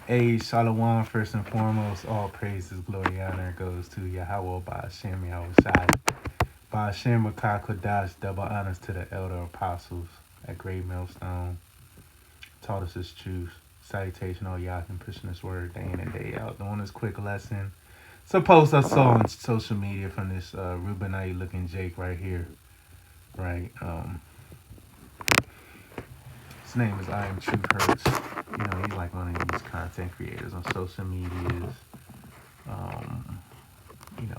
Hey, Shalom, first and foremost, all praises, glory, honor goes to Yahweh, Ba'ashem, Yahushai. Ba'ashem, Makah, Kodash, double honors to the elder apostles at Great Millstone. Taught us his truth. Salutation, all y'all can pushing this word day in and day out. Doing this quick lesson. Some post I saw on social media from this Rubenite looking Jake right here. Right. His name is I Am Truth Hurts. He's like one of these content creators on social medias. Um,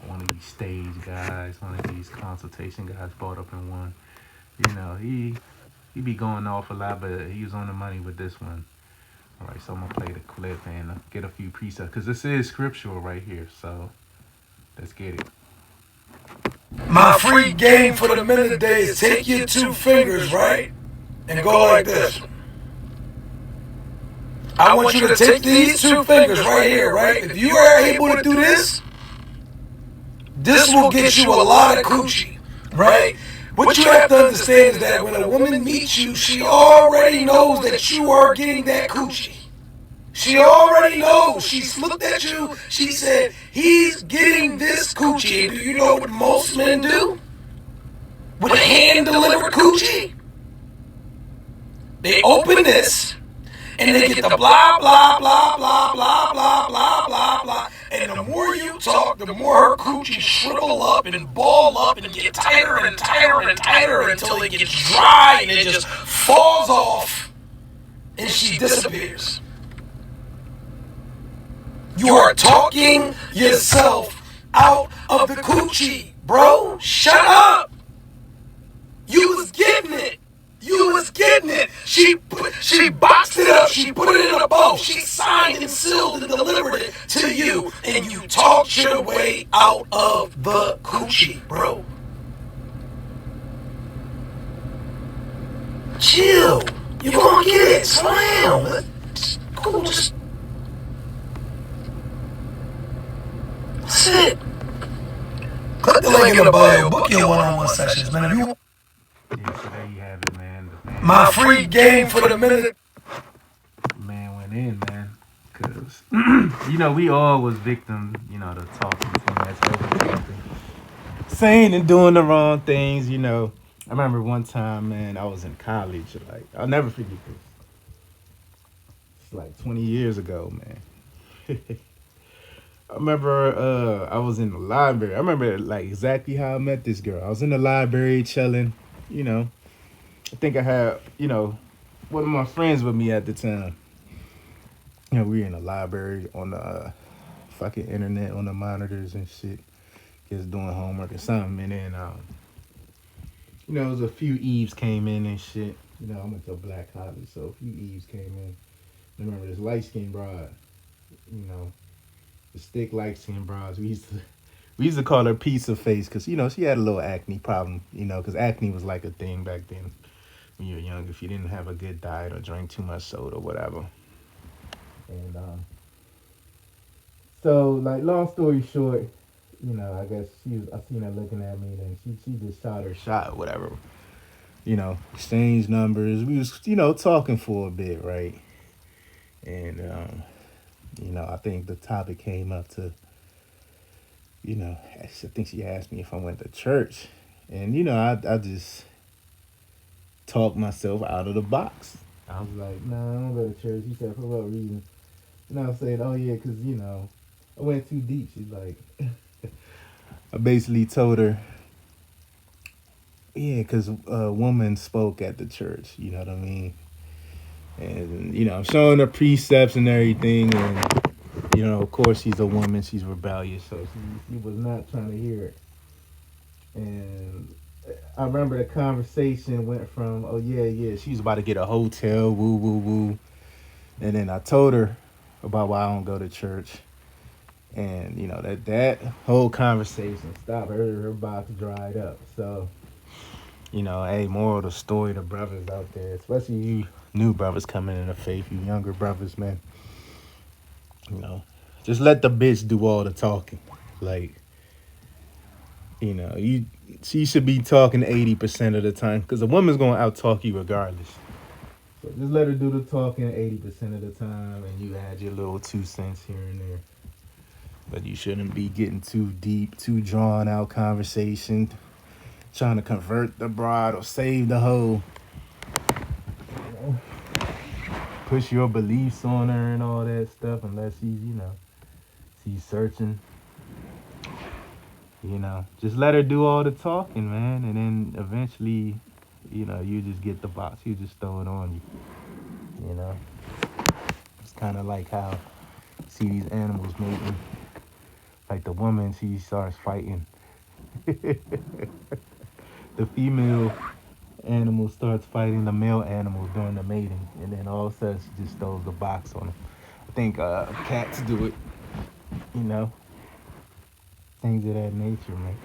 one of these stage guys, one of these consultation guys brought up in one. He be going off a lot, but he was on the money with this one. All right, so I'm gonna play the clip and get a few precepts because this is scriptural right here. So let's get it. My free game for the minute today is take your two fingers, right? And go like this. I want you to take these two fingers right here, right? If you are able to do this, this will get you a lot of coochie, right? What you have to understand is that when a woman meets you, she already knows that you are getting that coochie. She already knows. She's looked at you. She said, he's getting this coochie. And do you know what most men do with hand-delivered coochie? They open this, and they get the blah, blah, blah, blah, blah, blah, blah, blah, blah. And the more you talk, the more her coochie shrivel up and ball up and get tighter and tighter and tighter until it gets dry and it just falls off and she disappears. You are talking yourself out of the coochie, bro. Shut up. You was getting it. You was getting it. She boxed it up. She put it in a bow. She signed and sealed and delivered it to you. And you talked your way out of the coochie, bro. Chill. You're gonna get it. Slam. Cool. Just sit. Click the link in the bio. Book your one-on-one sessions, man. If you Yeah, so there you have it, man. my free game for the minute. Man went in, man. Because, we all was victim, to talking too much, over talking. Saying and doing the wrong things, I remember one time, man, I was in college. Like, I'll never forget this. It's like 20 years ago, man. I remember I was in the library. I remember like exactly how I met this girl. I was in the library chilling, you know. I think I had, one of my friends with me at the time. We were in the library on the fucking internet on the monitors and shit. Just doing homework or something. And then, it was a few Eves came in and shit. I went to a black college, so a few Eves came in. I remember this light-skinned broad, the stick light-skinned broads. We used to call her pizza face because, she had a little acne problem, because acne was like a thing back then when you were young if you didn't have a good diet or drank too much soda or whatever. And so, like, long story short, I guess I seen her looking at me, and she just shot her shot or whatever. Exchanged numbers. We was, talking for a bit, right? And, I think the topic came up to, I think she asked me if I went to church. And, I just talked myself out of the box. I was like, nah, I don't go to church. She said, for what reason? And I was saying, oh, yeah, because, I went too deep. She's like, I basically told her, yeah, because a woman spoke at the church, you know what I mean? And, I'm showing her precepts and everything. And, of course, she's a woman. She's rebellious. So she was not trying to hear it. And I remember the conversation went from, oh, yeah, she was about to get a hotel, woo, woo, woo. And then I told her about why I don't go to church. And, that whole conversation stopped. Her about to dry it up. So, hey, moral of the story to brothers out there, especially you new brothers coming in the faith, you younger brothers, man. Just let the bitch do all the talking. Like, she should be talking 80% of the time because a woman's going to out talk you regardless. So just let her do the talking 80% of the time, and you add your little 2 cents here and there. But you shouldn't be getting too deep, too drawn out conversation, trying to convert the bride or save the hoe. You know, push your beliefs on her and all that stuff, unless she's searching. Just let her do all the talking, man, and then eventually, you just get the box. You just throw it on you. It's kind of like how you see these animals mating. Like the woman, she starts fighting. The female animal starts fighting the male animal during the mating, and then all of a sudden she just throws the box on them. I think cats do it. You know, things of that nature, man.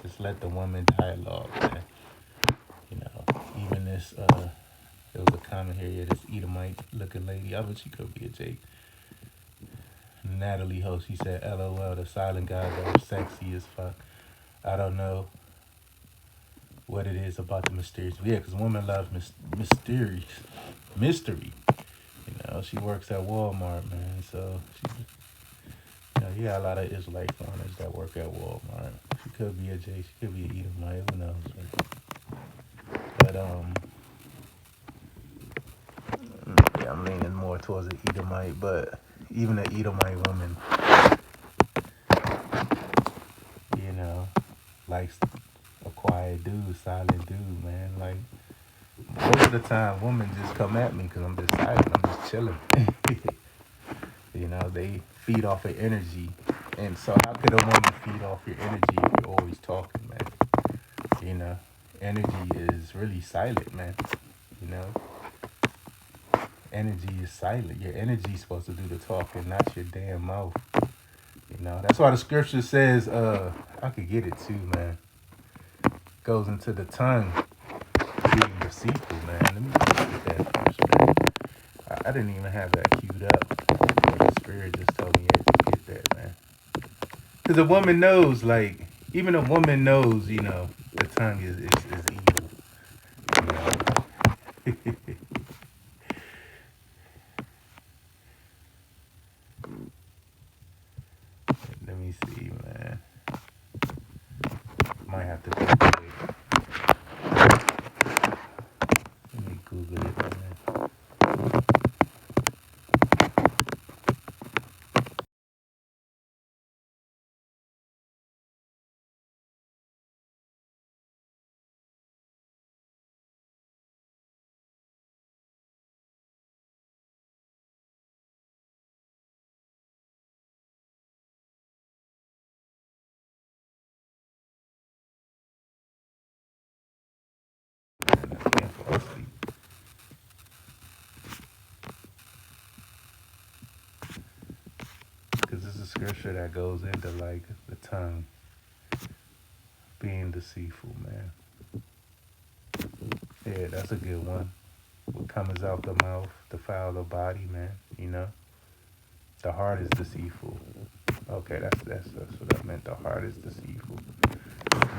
Just let the woman dialogue, man. Even this there was a comment here, yeah, this Edomite looking lady. I bet she could be a Jake. Natalie Host, she said, LOL, the silent guys are sexy as fuck. I don't know what it is about the mysterious. Yeah, because women love mystery. She works at Walmart, man. So you got a lot of Israelite foreigners that work at Walmart. She could be a J. She could be an Edomite. Who knows? But yeah, I'm leaning more towards the Edomite. But even the Edomite woman, likes a quiet dude, silent dude, man. Like most of the time, women just come at me because I'm just silent. I'm just chilling. They feed off of energy. And so how could a woman feed off your energy if you're always talking, man? Energy is really silent, man. You know, energy is silent. Your energy is supposed to do the talking, not your damn mouth. That's why the scripture says, I could get it too, man. Goes into the tongue, being deceitful, man. Let me look at that first, man. I didn't even have that queued up. But the spirit just told me to get that, man. Because a woman knows, like, even a woman knows, the tongue is evil. Let me see, man. Might have to Google it. Let me Google it, man. I can't fall asleep. Because it's a scripture that goes into, like, the tongue being deceitful, man. Yeah, that's a good one. What comes out the mouth defile the body, man. The heart is deceitful. Okay, that's what I meant. The heart is deceitful.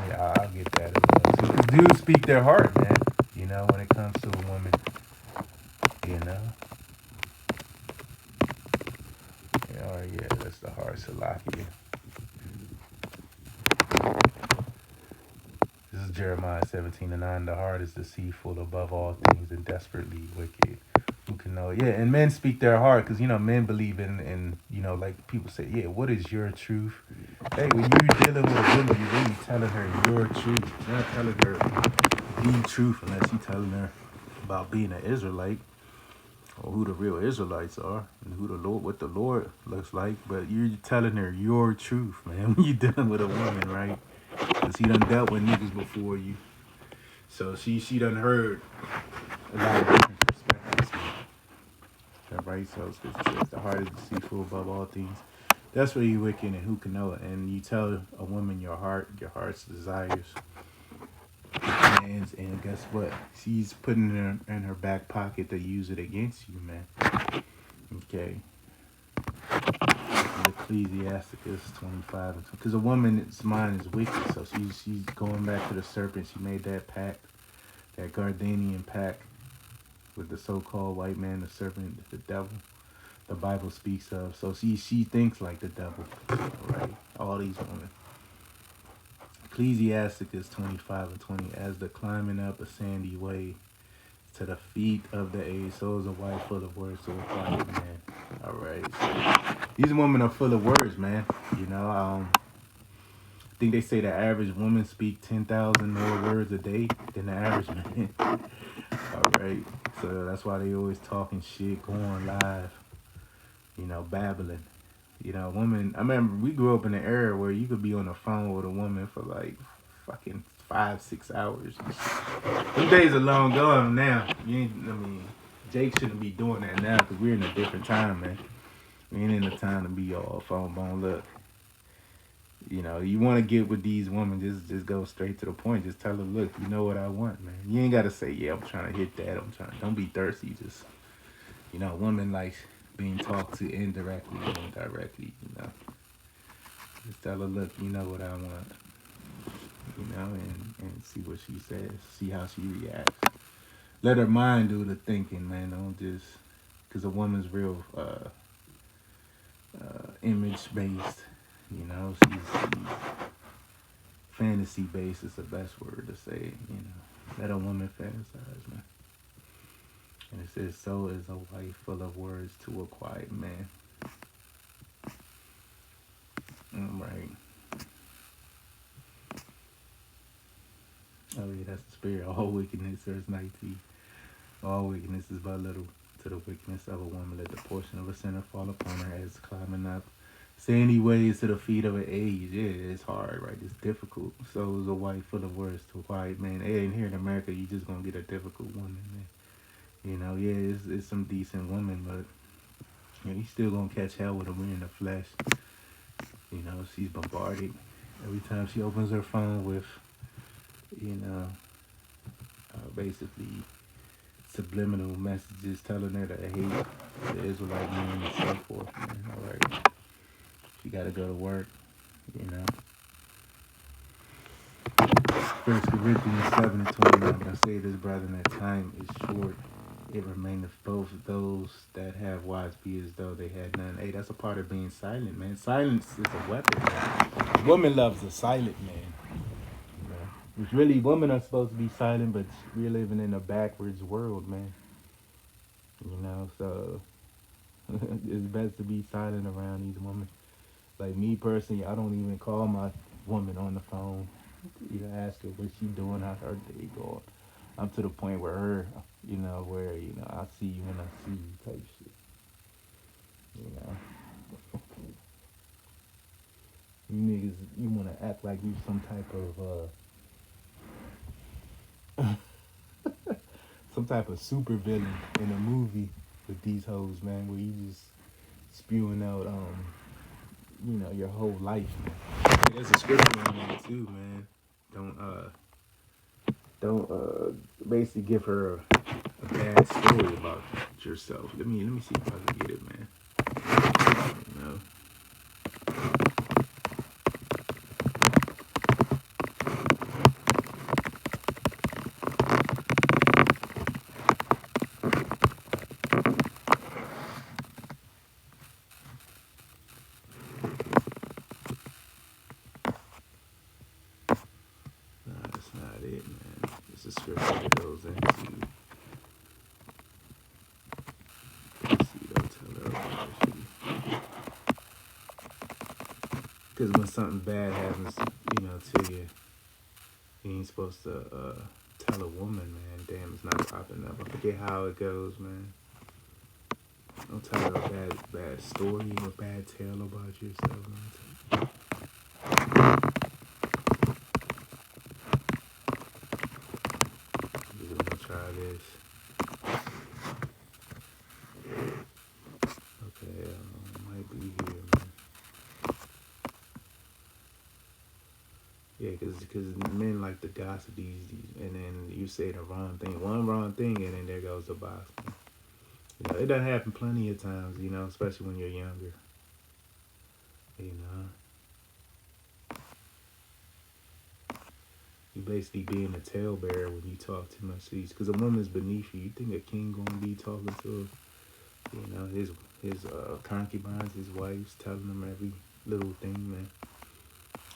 Yeah, I'll get that as well too. 'Cause dudes speak their heart, man. When it comes to a woman, you know. Yeah, that's the heart, Salakia. This is Jeremiah 17:9. The heart is deceitful above all things and desperately wicked. Who can know? Yeah, and men speak their heart because men believe in like people say, yeah, what is your truth? Hey, when you're dealing with a woman, you're really telling her your truth. You're not telling her the truth unless you're telling her about being an Israelite or who the real Israelites are and who the Lord, what the Lord looks like. But you're telling her your truth, man, when you're dealing with a woman, right? Because he done dealt with niggas before you. So she done heard a lot of different perspectives. That right? So scripture says the heart is deceitful above all things. That's where you wicked and who can know it. And you tell a woman your heart's desires, plans, and guess what? She's putting it in her back pocket to use it against you, man. Okay. Ecclesiasticus 25 and 20. Because a woman's mind is wicked, so she's going back to the serpent. She made that pact, that Gardanian pact with the so-called white man, the serpent, the devil. The Bible speaks of. So she thinks like the devil, right? All these women. Ecclesiasticus 25 and 20. As the climbing up a sandy way to the feet of the age, so is a wife full of words to a quiet man. All right. So these women are full of words, man. You know, I think they say the average woman speak 10,000 more words a day than the average man. All right. So that's why they always talking shit, going live, babbling. Women, I remember we grew up in an era where you could be on the phone with a woman for like fucking 5, 6 hours. Them days are long gone now. Jake shouldn't be doing that now because we're in a different time, man. We ain't in the time to be all phone bone. Look, you want to get with these women, just go straight to the point. Just tell her, look, you know what I want, man. You ain't got to say, yeah, I'm trying to hit that. Don't be thirsty. Just, women like being talked to indirectly and directly, Just tell her, look, you know what I want, and see what she says, see how she reacts. Let her mind do the thinking, man. Don't just, because a woman's real image based, she's fantasy based is the best word to say, Let a woman fantasize, man. And it says, so is a wife full of words to a quiet man. All right. Oh yeah, that's the spirit. All wickedness, verse 19. All wickedness is but little to the wickedness of a woman. Let the portion of a sinner fall upon her as climbing up sandy ways to the feet of an age. Yeah, it's hard, right? It's difficult. So is a wife full of words to a quiet man. Hey, and here in America, you just gonna get a difficult woman, man. It's some decent women, but you still gonna catch hell with a in the flesh. She's bombarded every time she opens her phone with, basically subliminal messages telling her to hate the Israelite man and so forth. Man. All right, she got to go to work. You know. First Corinthians 7:29. But I say this, brethren, that time is short. It remaineth both those that have wives be as though they had none. Hey, that's a part of being silent, man. Silence is a weapon, man. Woman loves a silent man. Which really, women are supposed to be silent, but we're living in a backwards world, man. So it's best to be silent around these women. Like me personally, I don't even call my woman on the phone. Ask her what she doing, how her day going. I'm to the point where her, I see you when I see you type shit. You niggas, you want to act like you some type of super villain in a movie with these hoes, man, where you just spewing out, your whole life, man. There's a scripture on that too, man. Don't basically give her a bad story about yourself. Let me see if I can get it, man. You know. No, that's not it, man. It's a scripture that goes into. Let's see, don't tell her. Because when something bad happens, to you, you ain't supposed to tell a woman, man. Damn, it's not popping up. I forget how it goes, man. Don't tell her a bad story or bad tale about yourself, man. We're gonna try this. Okay, might be here, man. Yeah, because men like to gossip these, and then you say the wrong thing, one wrong thing, and then there goes the box. It doesn't happen plenty of times, especially when you're younger. You know, you basically being a talebearer when you talk too much to these. Because a woman's beneath you. You think a king gonna be talking to, his concubines, his wives, telling them every little thing, man.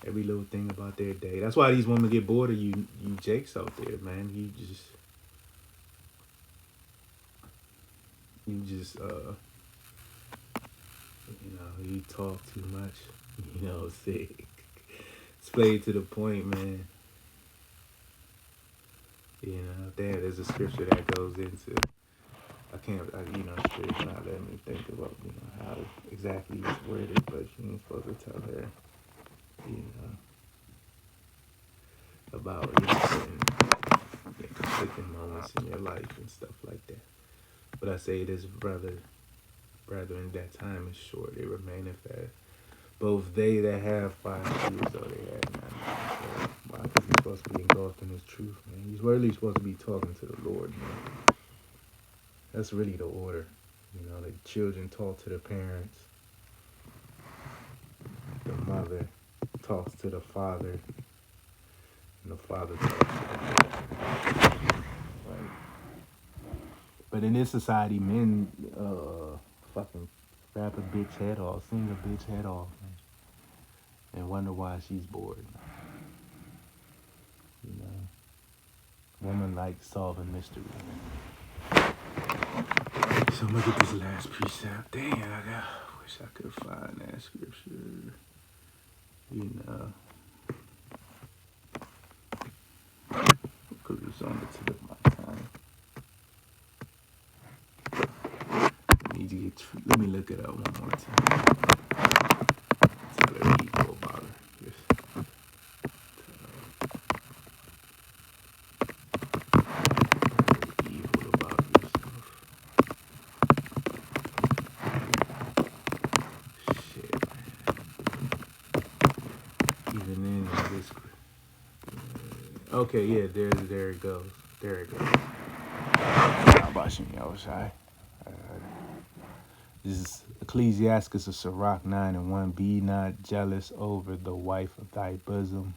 Every little thing about their day. That's why these women get bored of you jakes out there, man. You just you talk too much. Sick. It's played to the point, man. There's a scripture that goes into. I can't, Spirit's not letting me think about, how exactly it's worded, but you ain't supposed to tell her, you know, about certain conflicting moments in your life and stuff like that. But I say this, brethren, that time is short. It remaineth fast. Both they that have 5 years, though they have none. So, why? Because you're supposed to be engulfed in His truth, man. You're really supposed to be talking to the Lord, man. That's really the order. The children talk to the parents. The mother talks to the father. And the father talks to the mother. Right? But in this society, men fucking rap a bitch head off, sing a bitch head off, man, and wonder why she's bored. Women like solving mysteries. So I'm gonna get this last precept. Dang, wish I could find that scripture. Because it's on the tip of my tongue. Let me look it up one more time. Tell her evil about her. Evil about yourself. Shit. Even in this. Okay, yeah, there it goes. There it goes. How about you, Yoshai? This is Ecclesiastes of Sirach 9:1. Be not jealous over the wife of thy bosom.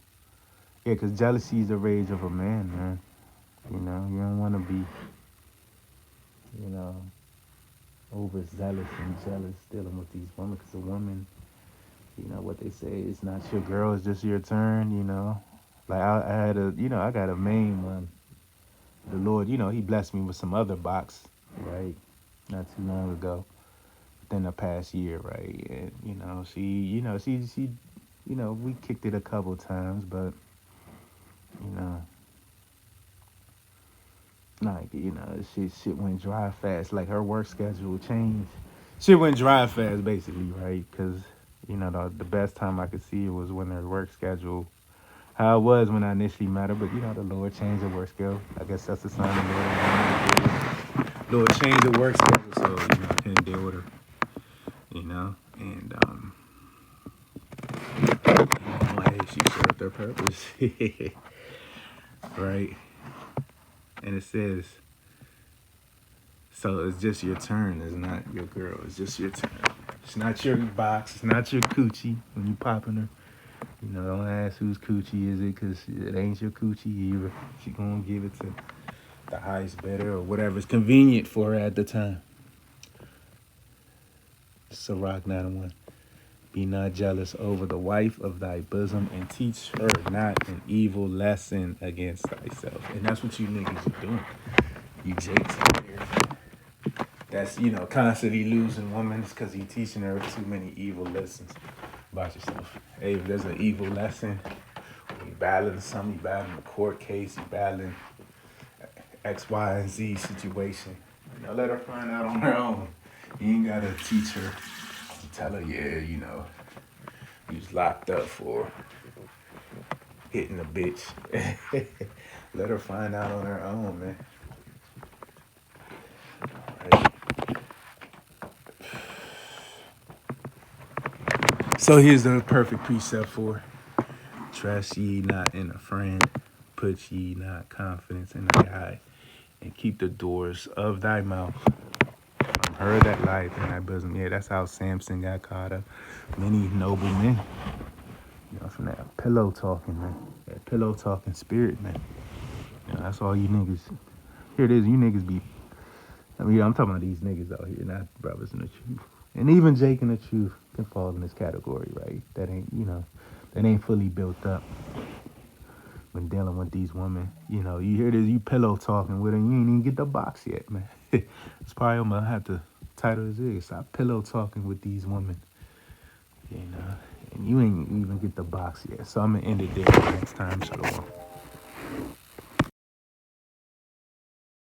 Yeah, because jealousy is the rage of a man, man. You don't want to be, overzealous and jealous dealing with these women. Because a woman, what they say, it's not your girl, it's just your turn, Like I got a main one. The Lord, He blessed me with some other box, right? Not too long ago. Within the past year, right? And, she, we kicked it a couple times, but, like, shit went dry fast. Like, her work schedule changed. Shit went dry fast, basically, right? Because, the best time I could see it was when her work schedule, how it was when I initially met her, but, the Lord changed the work schedule. I guess that's the sign of the Lord changed the work schedule, so, I couldn't deal with her, and, hey, she served her purpose, right? And it says, so it's just your turn. It's not your girl. It's just your turn. It's not your box. It's not your coochie when you popping her. Don't ask whose coochie is it, because it ain't your coochie either. She gonna give it to the highest bidder or whatever's convenient for her at the time. Sirach 9:1. Be not jealous over the wife of thy bosom, and teach her not an evil lesson against thyself. And that's what you niggas are doing. You jakes out here. That's, constantly losing women because you teaching her too many evil lessons about yourself. Hey, if there's an evil lesson, when you battling something, you battling a court case, you battling X, Y, and Z situation, let her find out on her own. You ain't gotta teach her. Tell her, yeah, you was locked up for hitting a bitch. Let her find out on her own, man. Right. So here's the perfect precept for: trust ye not in a friend, put ye not confidence in thy eye, and keep the doors of thy mouth from heard that life in that bosom. Yeah, that's how Samson got caught up. Many noble men, from that pillow talking, man. That pillow talking spirit, man. That's all you niggas. Here it is, you niggas be. I mean, I'm talking about these niggas out here, not brothers in the truth. And even Jake in the truth can fall in this category, right? That ain't, that ain't fully built up when dealing with these women. You hear this, you pillow talking with them, you ain't even get the box yet, man. It's probably I'm gonna have to title this is stop pillow talking with these women. And you ain't even get the box yet. So I'm gonna end it there next time. Shalom.